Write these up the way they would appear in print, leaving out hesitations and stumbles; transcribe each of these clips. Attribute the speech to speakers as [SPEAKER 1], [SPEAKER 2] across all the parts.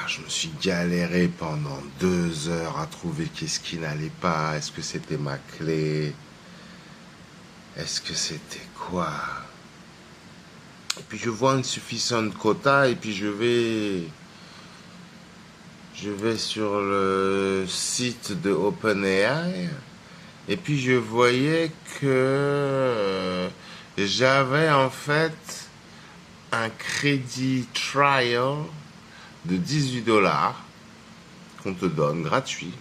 [SPEAKER 1] Je me suis galéré pendant 2 heures à trouver qu'est-ce qui n'allait pas. Est-ce que c'était ma clé? Est-ce que c'était quoi? Et puis je vois insuffisant quota et puis je vais sur le site de OpenAI et puis je voyais que j'avais en fait un crédit trial de 18 $ qu'on te donne gratuit.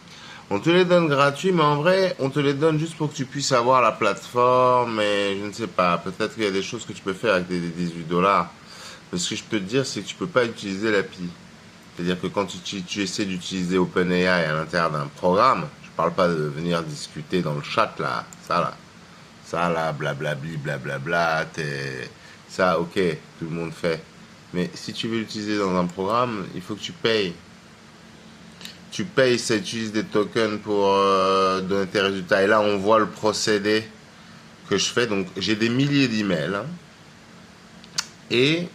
[SPEAKER 1] On te les donne gratuits, mais en vrai, on te les donne juste pour que tu puisses avoir la plateforme. Et je ne sais pas, peut-être qu'il y a des choses que tu peux faire avec des 18 $. Mais ce que je peux te dire, c'est que tu peux pas utiliser l'API. C'est-à-dire que quand tu essaies d'utiliser OpenAI à l'intérieur d'un programme, je parle pas de venir discuter dans le chat là, ça là, blablabli, blablabla, ça, ok, tout le monde fait. Mais si tu veux l'utiliser dans un programme, il faut que tu payes. Tu payes, ça utilise des tokens pour donner tes résultats. Et là, on voit le procédé que je fais. Donc, j'ai des milliers d'emails. Hein. Et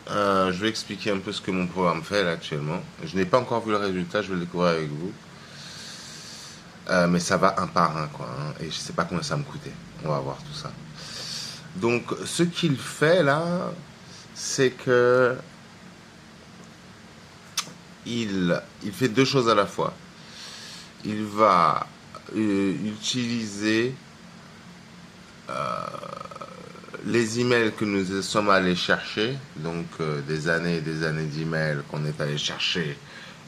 [SPEAKER 1] je vais expliquer un peu ce que mon programme fait là actuellement. Je n'ai pas encore vu le résultat, je vais le découvrir avec vous. Mais ça va un par un, quoi. Hein. Et je ne sais pas combien ça va me coûter. On va voir tout ça. Donc, ce qu'il fait là, c'est que il fait deux choses à la fois. Il va utiliser les emails que nous sommes allés chercher, donc des années et des années d'emails qu'on est allé chercher.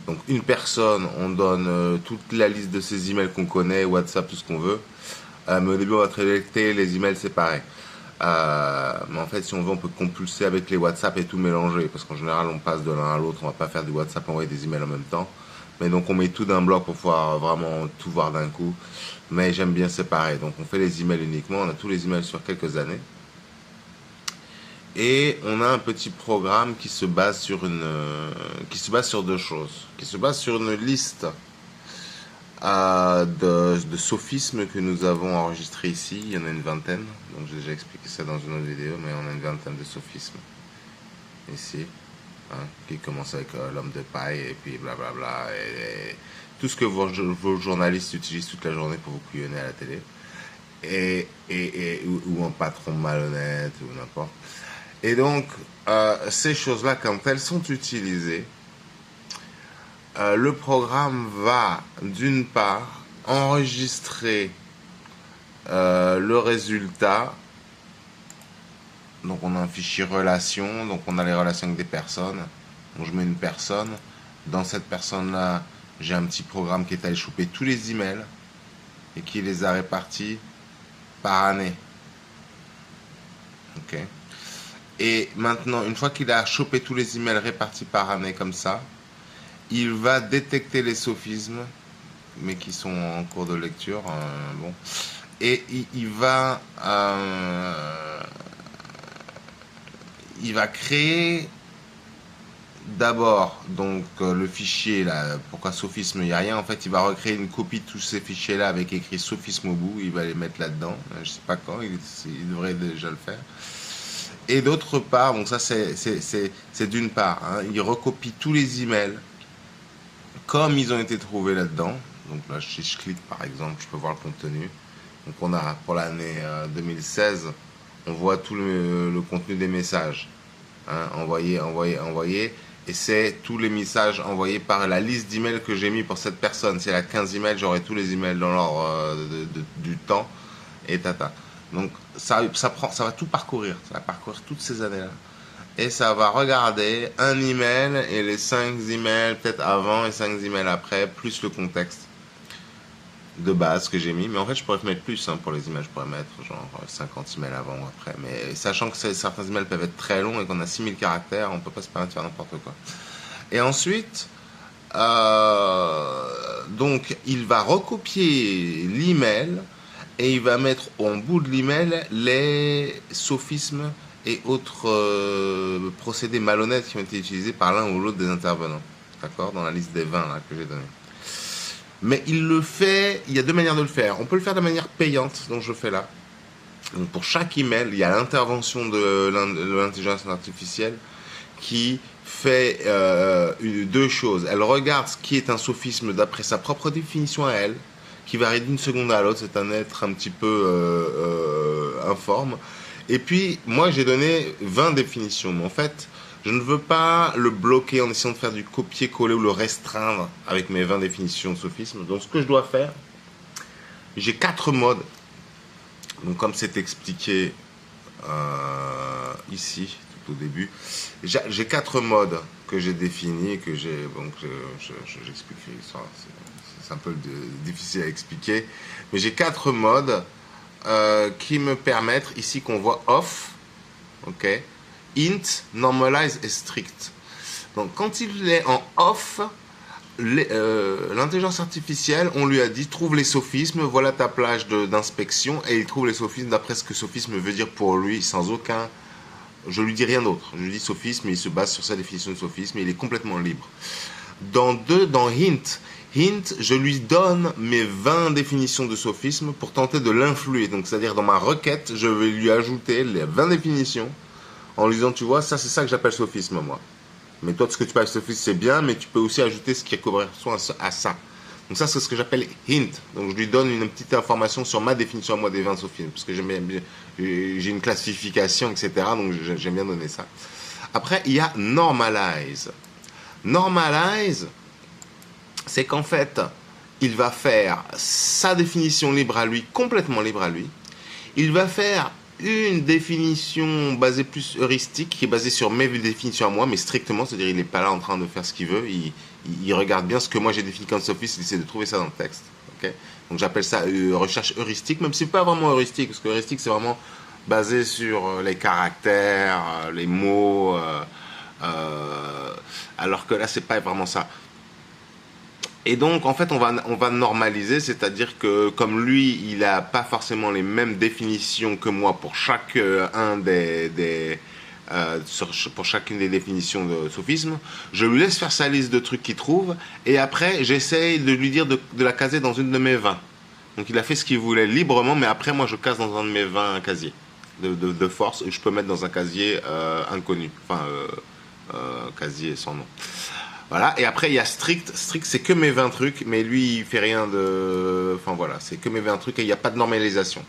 [SPEAKER 1] Donc une personne, on donne toute la liste de ces emails qu'on connaît, WhatsApp, tout ce qu'on veut. Mais au début, on va traiter les emails séparés. Mais en fait, si on veut, on peut compulser avec les WhatsApp et tout mélanger. Parce qu'en général, on passe de l'un à l'autre. On va pas faire du WhatsApp, envoyer des emails en même temps. Mais donc, on met tout d'un bloc pour pouvoir vraiment tout voir d'un coup. Mais j'aime bien séparer. Donc, on fait les emails uniquement. On a tous les emails sur quelques années. Et on a un petit programme qui se base sur deux choses. Qui se base sur une liste de sophismes que nous avons enregistrés ici. Il y en a une vingtaine. Donc j'ai déjà expliqué ça dans une autre vidéo, mais on a une vingtaine de sophismes ici. Hein, qui commence avec l'homme de paille et puis blablabla. Et tout ce que vos journalistes utilisent toute la journée pour vous couillonner à la télé. Ou un patron malhonnête ou n'importe. Et donc, ces choses-là, quand elles sont utilisées, le programme va, d'une part, enregistrer le résultat. Donc, on a un fichier relation, donc on a les relations avec des personnes. Donc, je mets une personne. Dans cette personne-là, j'ai un petit programme qui est allé choper tous les emails et qui les a répartis par année. Ok. Et maintenant, une fois qu'il a chopé tous les emails répartis par année comme ça, il va détecter les sophismes, mais qui sont en cours de lecture. Bon. Et il va créer d'abord donc le fichier là. Pourquoi sophisme? Il n'y a rien. En fait, il va recréer une copie de tous ces fichiers là avec écrit sophisme au bout. Il va les mettre là-dedans. Je sais pas quand. Il devrait déjà le faire. Et d'autre part, donc ça c'est d'une part, hein, il recopie tous les emails comme ils ont été trouvés là-dedans. Donc là, si je clique par exemple, je peux voir le contenu. Donc on a pour l'année 2016, on voit tout le contenu des messages, hein, envoyés. Et c'est tous les messages envoyés par la liste d'emails que j'ai mis pour cette personne. Si elle a 15 emails, j'aurai tous les emails dans l'ordre du temps. Et tata. Donc ça va tout parcourir. Ça va parcourir toutes ces années-là. Et ça va regarder un email et les 5 emails peut-être avant et 5 emails après, plus le contexte de base que j'ai mis. Mais en fait, je pourrais mettre plus hein, pour les emails. Je pourrais mettre genre 50 emails avant ou après. Mais sachant que certains emails peuvent être très longs et qu'on a 6000 caractères, on peut pas se permettre de faire n'importe quoi. Et ensuite, donc, il va recopier l'email et il va mettre en bout de l'email les sophismes et autres procédés malhonnêtes qui ont été utilisés par l'un ou l'autre des intervenants. D'accord? Dans la liste des 20 là, que j'ai donnée. Mais il le fait, il y a deux manières de le faire. On peut le faire de manière payante, donc je fais là. Donc pour chaque email, il y a l'intervention de l'intelligence artificielle qui fait deux choses. Elle regarde ce qui est un sophisme d'après sa propre définition à elle, qui varie d'une seconde à l'autre. C'est un être un petit peu informe. Et puis, moi, j'ai donné 20 définitions. Mais en fait, je ne veux pas le bloquer en essayant de faire du copier-coller ou le restreindre avec mes 20 définitions de sophisme. Donc, ce que je dois faire, j'ai 4 modes. Donc, comme c'est expliqué ici, tout au début, j'ai 4 modes que j'ai définis, que j'ai. Donc, j'expliquerai ça. C'est un peu difficile à expliquer. Mais j'ai 4 modes qui me permettent, ici qu'on voit off, ok, int, normalize et strict. Donc, quand il est en off, l'intelligence artificielle, on lui a dit trouve les sophismes, voilà ta plage d'inspection, et il trouve les sophismes d'après ce que sophisme veut dire pour lui, sans aucun. Je lui dis rien d'autre. Je lui dis sophisme, et il se base sur sa définition de sophisme, et il est complètement libre. Dans hint, je lui donne mes 20 définitions de sophisme pour tenter de l'influer. Donc, c'est-à-dire dans ma requête, je vais lui ajouter les 20 définitions en lui disant, tu vois, ça c'est ça que j'appelle sophisme, moi. Mais toi, ce que tu parles de sophisme, c'est bien, mais tu peux aussi ajouter ce qui correspond à ça. Donc ça, c'est ce que j'appelle hint. Donc je lui donne une petite information sur ma définition à moi des 20 sophismes, parce que j'ai une classification, etc. Donc j'aime bien donner ça. Après, il y a normalize. Normalize, c'est qu'en fait, il va faire sa définition libre à lui, complètement libre à lui. Il va faire une définition basée plus heuristique, qui est basée sur mes définitions à moi, mais strictement, c'est-à-dire il n'est pas là en train de faire ce qu'il veut, il regarde bien ce que moi j'ai défini comme sophisme, il essaie de trouver ça dans le texte. Okay, donc j'appelle ça recherche heuristique, même si c'est pas vraiment heuristique, parce que heuristique c'est vraiment basé sur les caractères, les mots, alors que là c'est pas vraiment ça. Et donc, en fait, on va normaliser, c'est-à-dire que comme lui, il n'a pas forcément les mêmes définitions que moi pour pour chacune des définitions de sophisme, je lui laisse faire sa liste de trucs qu'il trouve, et après, j'essaye de lui dire de la caser dans une de mes 20. Donc, il a fait ce qu'il voulait librement, mais après, moi, je case dans un de mes 20 casiers de force, et je peux mettre dans un casier inconnu, enfin, casier sans nom. Voilà, et après il y a strict. Strict, c'est que mes 20 trucs, mais lui il fait rien de. Enfin voilà, c'est que mes 20 trucs et il n'y a pas de normalisation.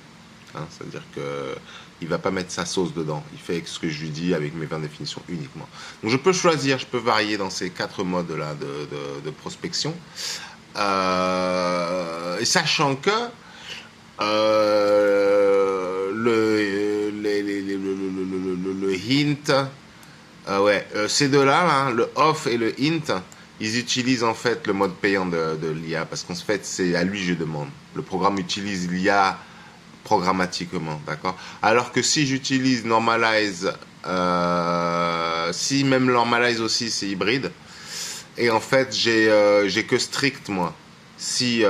[SPEAKER 1] Hein, c'est-à-dire que il va pas mettre sa sauce dedans. Il fait ce que je lui dis avec mes 20 définitions uniquement. Donc je peux choisir, je peux varier dans ces 4 modes-là de prospection. Et sachant que le hint. Ces deux-là, hein, le off et le int, ils utilisent en fait le mode payant de l'IA parce qu'en fait, c'est à lui que je demande. Le programme utilise l'IA programmatiquement, d'accord. Alors que si j'utilise normalize, si même normalize aussi, c'est hybride. Et en fait, j'ai que strict moi. Si,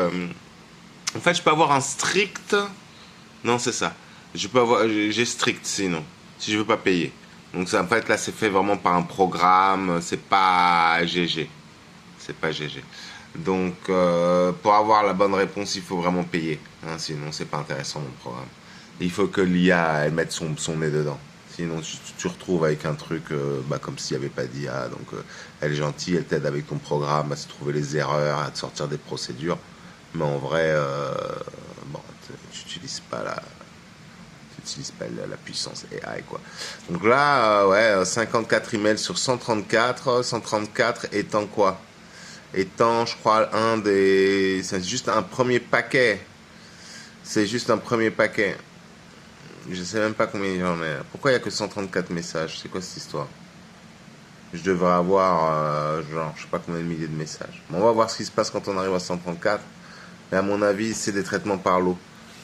[SPEAKER 1] en fait, je peux avoir un strict. Non, c'est ça. J'ai strict sinon, si je veux pas payer. Donc en fait là c'est fait vraiment par un programme, c'est pas GG. C'est pas GG. Donc pour avoir la bonne réponse il faut vraiment payer. Hein, sinon c'est pas intéressant mon programme. Il faut que l'IA elle mette son nez dedans. Sinon tu retrouves avec un truc comme s'il n'y avait pas d'IA. Donc elle est gentille, elle t'aide avec ton programme à se trouver les erreurs, à te sortir des procédures. Mais en vrai, tu n'utilises pas la puissance AI quoi. Donc là 54 emails sur 134 étant quoi, étant je crois c'est juste un premier paquet, je sais même pas combien j'en ai. Pourquoi il y a que 134 messages, c'est quoi cette histoire? Je devrais avoir genre je sais pas combien de milliers de messages. Bon, on va voir ce qui se passe quand on arrive à 134, mais à mon avis c'est des traitements par lot.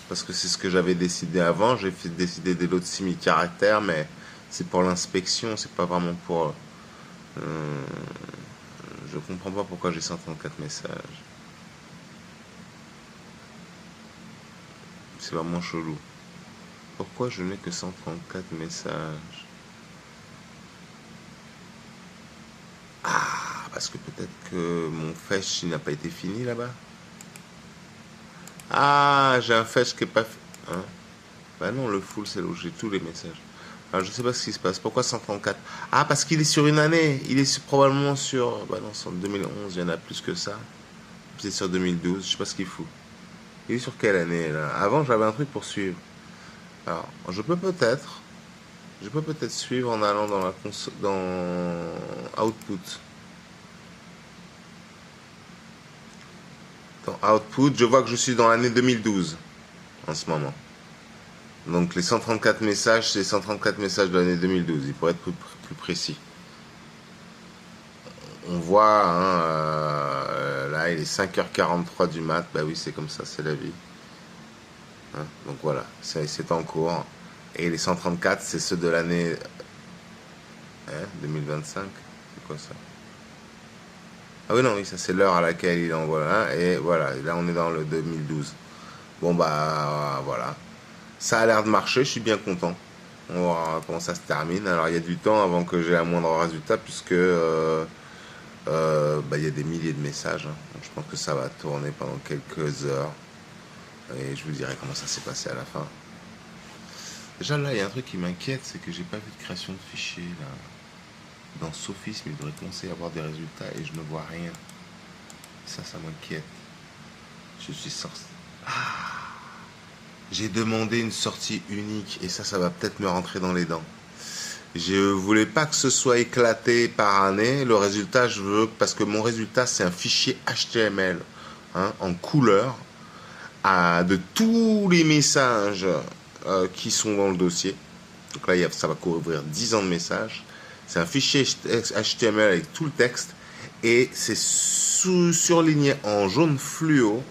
[SPEAKER 1] Parce que c'est ce que j'avais décidé avant. J'ai fait décider des lots de 6000 caractères, mais c'est pour l'inspection, c'est pas vraiment pour. Je comprends pas pourquoi j'ai 134 messages. C'est vraiment chelou. Pourquoi je n'ai que 134 messages? Ah, parce que peut-être que mon fetch n'a pas été fini là-bas. Ah, j'ai un fetch qui n'est pas fait. Hein, bah non, le full, c'est là où j'ai tous les messages. Alors, je sais pas ce qui se passe. Pourquoi 134? Ah, parce qu'il est sur une année. Il est probablement sur... Bah non, c'est en 2011, il y en a plus que ça. C'est sur 2012, je sais pas ce qu'il fout. Il est sur quelle année, là? Avant, j'avais un truc pour suivre. Alors, je peux peut-être suivre en allant dans la dans Output. Dans Output, je vois que je suis dans l'année 2012 en ce moment. Donc les 134 messages, c'est 134 messages de l'année 2012. Il pourrait être plus précis. On voit, hein, là, il est 5h43 du mat. Bah oui, c'est comme ça, c'est la vie. Hein, donc voilà, c'est en cours. Et les 134, c'est ceux de l'année 2025. C'est quoi ça? Ah oui, non, oui, ça c'est l'heure à laquelle il envoie. Hein, et voilà, là on est dans le 2012. Bon bah voilà. Ça a l'air de marcher, je suis bien content. On va voir comment ça se termine. Alors il y a du temps avant que j'ai un moindre résultat puisque bah, il y a des milliers de messages. Hein. Donc, je pense que ça va tourner pendant quelques heures. Et je vous dirai comment ça s'est passé à la fin. Déjà là, il y a un truc qui m'inquiète, c'est que j'ai pas vu de création de fichier là. Dans Sophisme, il devrait commencer à avoir des résultats et je ne vois rien. Ça m'inquiète. Je suis sorti. J'ai demandé une sortie unique et ça va peut-être me rentrer dans les dents. Je voulais pas que ce soit éclaté par année. Le résultat, je veux, parce que mon résultat, c'est un fichier HTML hein, en couleur de tous les messages qui sont dans le dossier. Donc là, ça va couvrir 10 ans de messages. C'est un fichier HTML avec tout le texte et c'est surligné en jaune fluo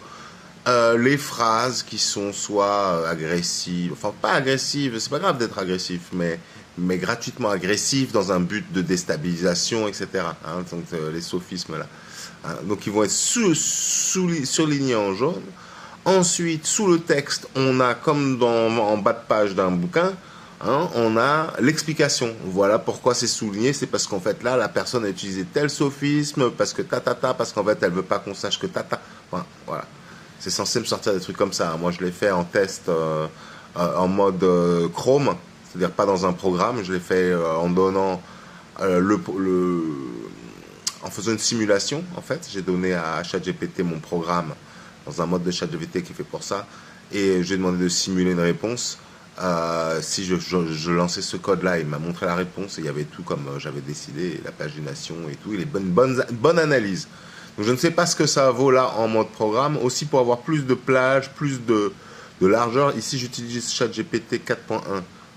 [SPEAKER 1] les phrases qui sont soit agressives, enfin pas agressives, c'est pas grave d'être agressif, mais gratuitement agressif dans un but de déstabilisation, etc. Hein, donc les sophismes là. Hein, donc ils vont être surlignés en jaune. Ensuite, sous le texte, on a comme en bas de page d'un bouquin, hein, on a l'explication. Voilà pourquoi c'est souligné. C'est parce qu'en fait là, la personne a utilisé tel sophisme, parce que parce qu'en fait elle veut pas qu'on sache que Enfin, voilà. C'est censé me sortir des trucs comme ça. Moi, je l'ai fait en test en mode Chrome, c'est-à-dire pas dans un programme. Je l'ai fait en donnant en faisant une simulation. En fait, j'ai donné à ChatGPT mon programme dans un mode de ChatGPT qui est fait pour ça, et j'ai demandé de simuler une réponse. Si je lançais ce code-là, il m'a montré la réponse et il y avait tout comme j'avais décidé, la pagination et tout, et les bonne analyse. Donc je ne sais pas ce que ça vaut là en mode programme. Aussi pour avoir plus de plage, plus de largeur. Ici j'utilise ChatGPT 4.1.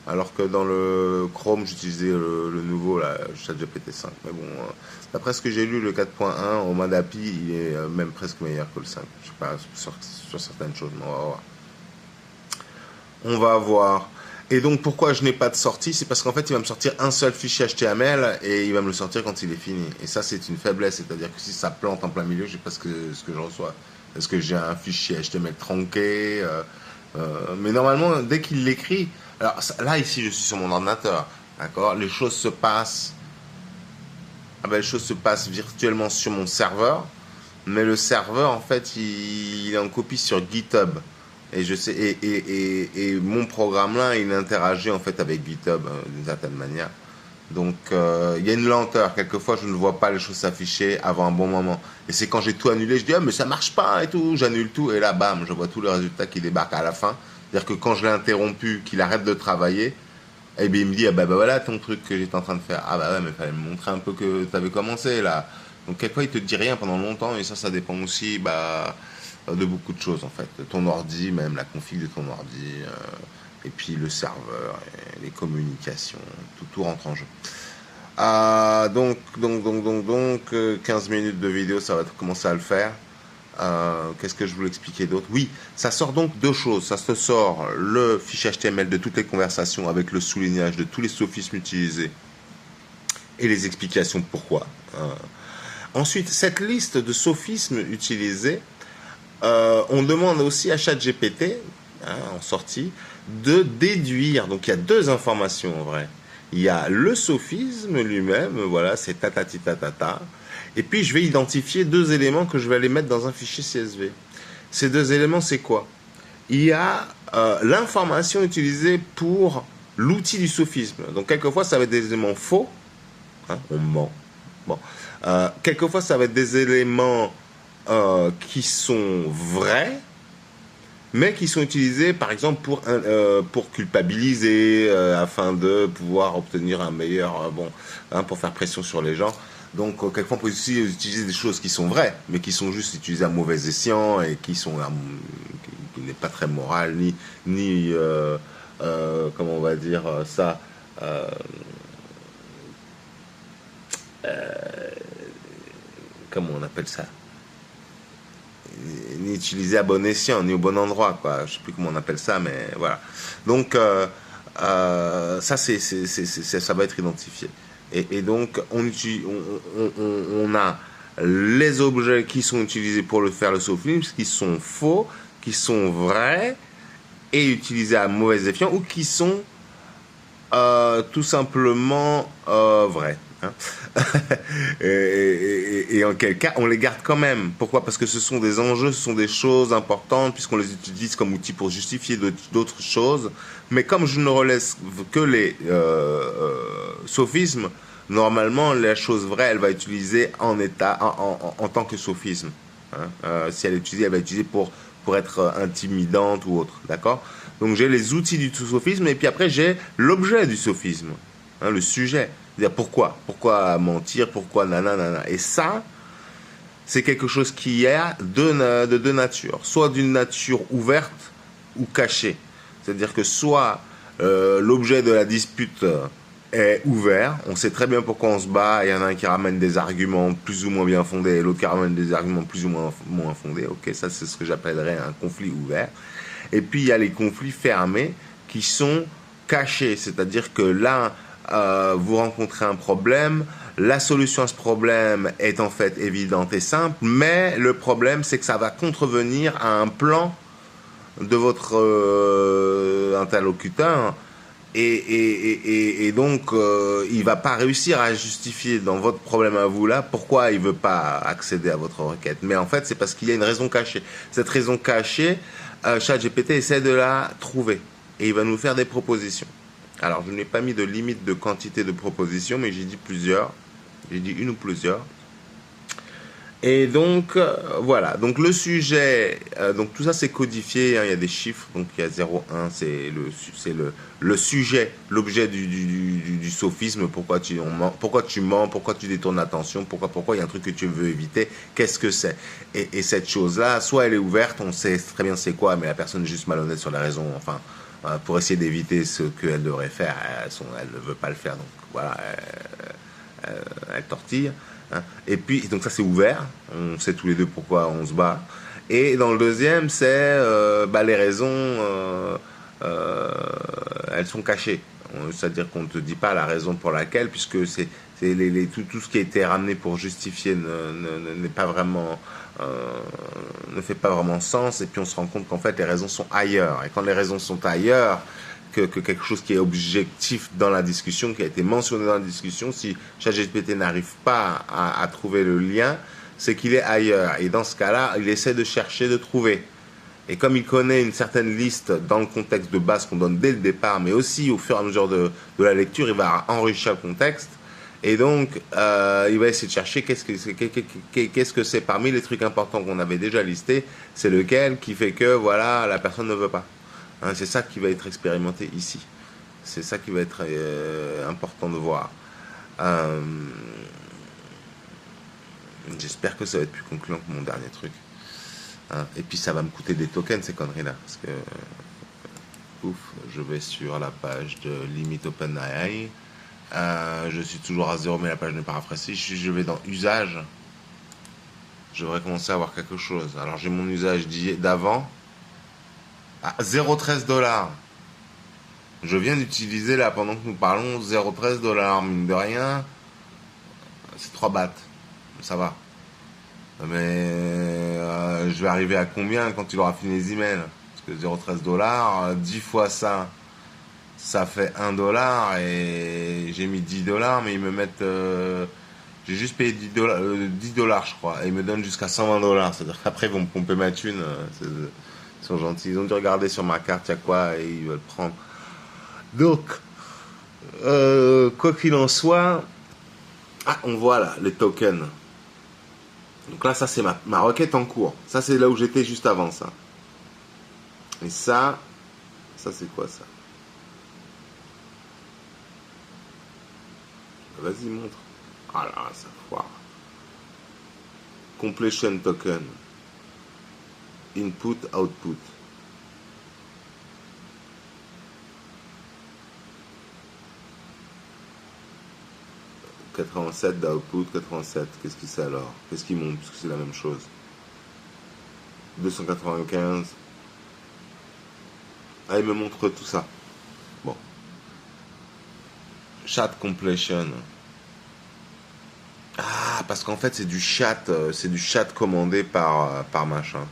[SPEAKER 1] Alors que dans le Chrome j'utilisais le nouveau là, ChatGPT 5. Mais bon, d'après ce que j'ai lu, le 4.1 au mode API, il est même presque meilleur que le 5. Je sais pas sur certaines choses, mais on va voir. On va voir. Et donc pourquoi je n'ai pas de sortie, c'est parce qu'en fait il va me sortir un seul fichier HTML et il va me le sortir quand il est fini. Et ça c'est une faiblesse, c'est-à-dire que si ça plante en plein milieu, je sais pas ce que je reçois. Est-ce que j'ai un fichier HTML tronqué mais normalement dès qu'il l'écrit, alors là ici je suis sur mon ordinateur, d'accord, les choses se passent, les choses se passent virtuellement sur mon serveur, mais le serveur en fait il est en copie sur GitHub. Et je sais, et mon programme là, il interagit en fait avec GitHub d'une certaine manière. Donc il y a une lenteur. Quelquefois, je ne vois pas les choses s'afficher avant un bon moment. Et c'est quand j'ai tout annulé, je dis ah mais ça marche pas et tout, j'annule tout et là bam, je vois tous les résultats qui débarquent à la fin. C'est-à-dire que quand je l'ai interrompu, qu'il arrête de travailler, et bien il me dit ah bah voilà ton truc que j'étais en train de faire. Ah bah ouais mais fallait me montrer un peu que tu avais commencé là. Donc quelquefois il te dit rien pendant longtemps et ça dépend aussi de beaucoup de choses en fait, de ton ordi, même la config de ton ordi, et puis le serveur, et les communications, tout rentre en jeu. Donc, 15 minutes de vidéo, ça va commencer à le faire. Qu'est-ce que je voulais expliquer d'autre? Oui, ça sort donc deux choses. Ça se sort le fichier HTML de toutes les conversations avec le soulignage de tous les sophismes utilisés et les explications pourquoi. Ensuite, cette liste de sophismes utilisés, on demande aussi à ChatGPT, en sortie, de déduire. Donc il y a deux informations en vrai. Il y a le sophisme lui-même, voilà, c'est tatati tatata. Et puis je vais identifier deux éléments que je vais aller mettre dans un fichier CSV. Ces deux éléments, c'est quoi? Il y a l'information utilisée pour l'outil du sophisme. Donc, quelquefois, ça va être des éléments faux. Hein, on ment. Bon. Quelquefois, ça va être des éléments qui sont vrais, mais qui sont utilisés, par exemple, pour culpabiliser, afin de pouvoir obtenir un meilleur... pour faire pression sur les gens. Donc, quelquefois, on peut aussi utiliser des choses qui sont vraies, mais qui sont juste utilisées à mauvais escient et qui sont qui n'est pas très moral, ni comment on va dire ça, comment on appelle ça, ni utilisé à bon escient, ni au bon endroit, quoi. Je sais plus comment on appelle ça, mais voilà. Donc, ça, ça va être identifié. Et donc, on a les objets qui sont utilisés pour faire le sophisme, qui sont faux, qui sont vrais, et utilisés à mauvais escient, ou qui sont tout simplement vrais. Hein. et en quel cas, on les garde quand même. Pourquoi? Parce que ce sont des enjeux, ce sont des choses importantes, puisqu'on les utilise comme outil pour justifier d'autres choses. Mais comme je ne relaisse que les sophismes, normalement, la chose vraie, elle va utiliser en tant que sophisme. Hein. Si elle est utilisée, elle va utiliser pour être intimidante ou autre. D'accord? Donc j'ai les outils du sophisme, et puis après j'ai l'objet du sophisme, hein, le sujet. C'est-à-dire pourquoi mentir, pourquoi nanana. Et ça, c'est quelque chose qui est de deux natures. Soit d'une nature ouverte ou cachée. C'est-à-dire que soit l'objet de la dispute est ouvert, on sait très bien pourquoi on se bat, il y en a un qui ramène des arguments plus ou moins bien fondés, et l'autre qui ramène des arguments plus ou moins fondés. Ok, ça c'est ce que j'appellerais un conflit ouvert. Et puis il y a les conflits fermés qui sont cachés, c'est-à-dire que là, vous rencontrez un problème, la solution à ce problème est en fait évidente et simple, mais le problème c'est que ça va contrevenir à un plan de votre interlocuteur, et donc il va pas réussir à justifier dans votre problème à vous là pourquoi il veut pas accéder à votre requête. Mais en fait c'est parce qu'il y a une raison cachée. Cette raison cachée, ChatGPT essaie de la trouver et il va nous faire des propositions. Alors, je n'ai pas mis de limite de quantité de propositions, mais j'ai dit plusieurs. J'ai dit une ou plusieurs. Et donc, voilà. Donc, le sujet, donc tout ça, c'est codifié. Hein, il y a des chiffres. Donc, il y a 0, 1, c'est le sujet, l'objet du sophisme. Pourquoi tu mens, pourquoi tu détournes l'attention, pourquoi il y a un truc que tu veux éviter, qu'est-ce que c'est? Et cette chose-là, soit elle est ouverte, on sait très bien c'est quoi, mais la personne est juste malhonnête sur la raison, enfin... pour essayer d'éviter ce qu'elle devrait faire, elle ne veut pas le faire, donc voilà, elle tortille. Hein. Et puis, donc ça c'est ouvert, on sait tous les deux pourquoi on se bat. Et dans le deuxième, c'est les raisons, elles sont cachées. C'est-à-dire qu'on ne te dit pas la raison pour laquelle, puisque c'est tout ce qui a été ramené pour justifier n'est pas vraiment... ne fait pas vraiment sens, et puis on se rend compte qu'en fait les raisons sont ailleurs, et quand les raisons sont ailleurs que quelque chose qui est objectif dans la discussion, qui a été mentionné dans la discussion, si ChatGPT n'arrive pas à trouver le lien, c'est qu'il est ailleurs, et dans ce cas-là il essaie de chercher, de trouver, et comme il connaît une certaine liste dans le contexte de base qu'on donne dès le départ, mais aussi au fur et à mesure de la lecture, il va enrichir le contexte. Et donc, il va essayer de chercher qu'est-ce que c'est parmi les trucs importants qu'on avait déjà listés, c'est lequel qui fait que, voilà, la personne ne veut pas. Hein, c'est ça qui va être expérimenté ici. C'est ça qui va être important de voir. J'espère que ça va être plus concluant que mon dernier truc. Hein, et puis, ça va me coûter des tokens, ces conneries-là. Parce que, ouf, je vais sur la page de Limit OpenAI. Je suis toujours à 0, mais la page n'est pas rafraîchie. Je vais dans usage. Je devrais commencer à avoir quelque chose. Alors j'ai mon usage d'avant. À 0,13$. Je viens d'utiliser là, pendant que nous parlons, 0,13$. Mine de rien, c'est 3 bahts. Ça va. Mais je vais arriver à combien quand il aura fini les emails? Parce que 0,13$, 10 fois ça. Ça fait 1$, et j'ai mis 10$, mais ils me mettent... j'ai juste payé 10$, je crois, et ils me donnent jusqu'à 120$. C'est-à-dire qu'après, ils vont me pomper ma thune. Ils sont gentils. Ils ont dû regarder sur ma carte, il y a quoi, et ils veulent prendre. Donc, Quoi qu'il en soit, ah, on voit là les tokens. Donc là, ça c'est ma requête en cours. Ça c'est là où j'étais juste avant ça. Et ça c'est quoi ça? Vas-y, montre. Ah là, ça foire. Completion token. Input, output. 87 d'output, 87. Qu'est-ce qui c'est alors? Qu'est-ce qui monte? Parce que c'est la même chose. 295. Ah, il me montre tout ça. Bon. Chat completion. Ah, parce qu'en fait, c'est du chat commandé par machin.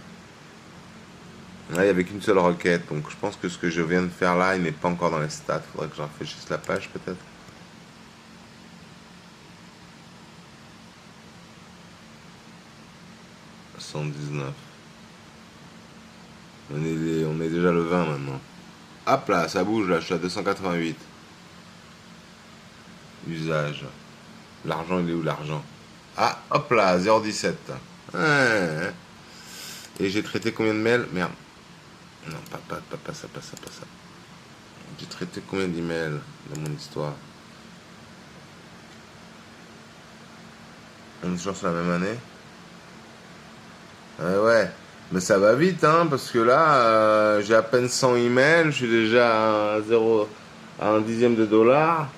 [SPEAKER 1] Là, il n'y avait qu'une seule requête. Donc, je pense que ce que je viens de faire là, il n'est pas encore dans les stats. Faudrait que je rafraîchisse la page, peut-être. 119. On est déjà le 20 maintenant. Hop là, ça bouge là, je suis à 288. Usage. L'argent, il est où l'argent? Ah, hop là, 0,17. Ouais. Et j'ai traité combien de mails? Merde. Non, pas ça, pas ça, pas ça. J'ai traité combien d'emails dans mon histoire? On est toujours sur la même année? Ouais. Mais ça va vite, hein, parce que là, j'ai à peine 100 emails, je suis déjà à 0, à un dixième de dollar.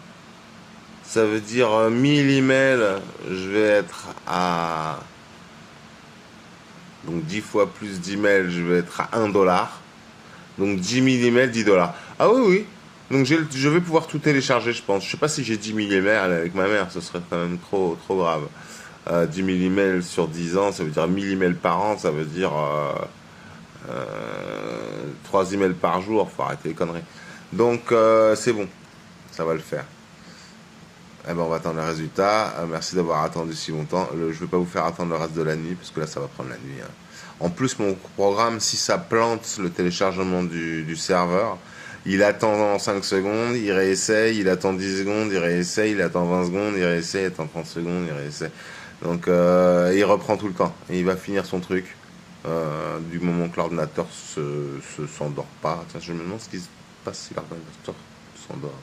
[SPEAKER 1] Ça veut dire 1000 emails, je vais être à... Donc 10 fois plus d'emails, je vais être à 1 dollar. Donc 10 000 emails, 10 dollars. Ah oui, oui. Donc je vais pouvoir tout télécharger, je pense. Je sais pas si j'ai 10 000 emails avec ma mère, ce serait quand même trop, trop grave. 10 000 emails sur 10 ans, ça veut dire 1000 emails par an, ça veut dire 3 emails par jour. Faut arrêter les conneries. Donc c'est bon, ça va le faire. Eh ben, on va attendre le résultat. Merci d'avoir attendu si longtemps. Je ne vais pas vous faire attendre le reste de la nuit, parce que là, ça va prendre la nuit, hein. En plus, mon programme, si ça plante le téléchargement du serveur, il attend 5 secondes, il réessaye, il attend 10 secondes, il réessaye, il attend 20 secondes, il réessaye, il attend 30 secondes, il réessaye. Donc, il reprend tout le temps. Et il va finir son truc du moment que l'ordinateur s'endort pas. Tiens, je me demande ce qui se passe si l'ordinateur s'endort.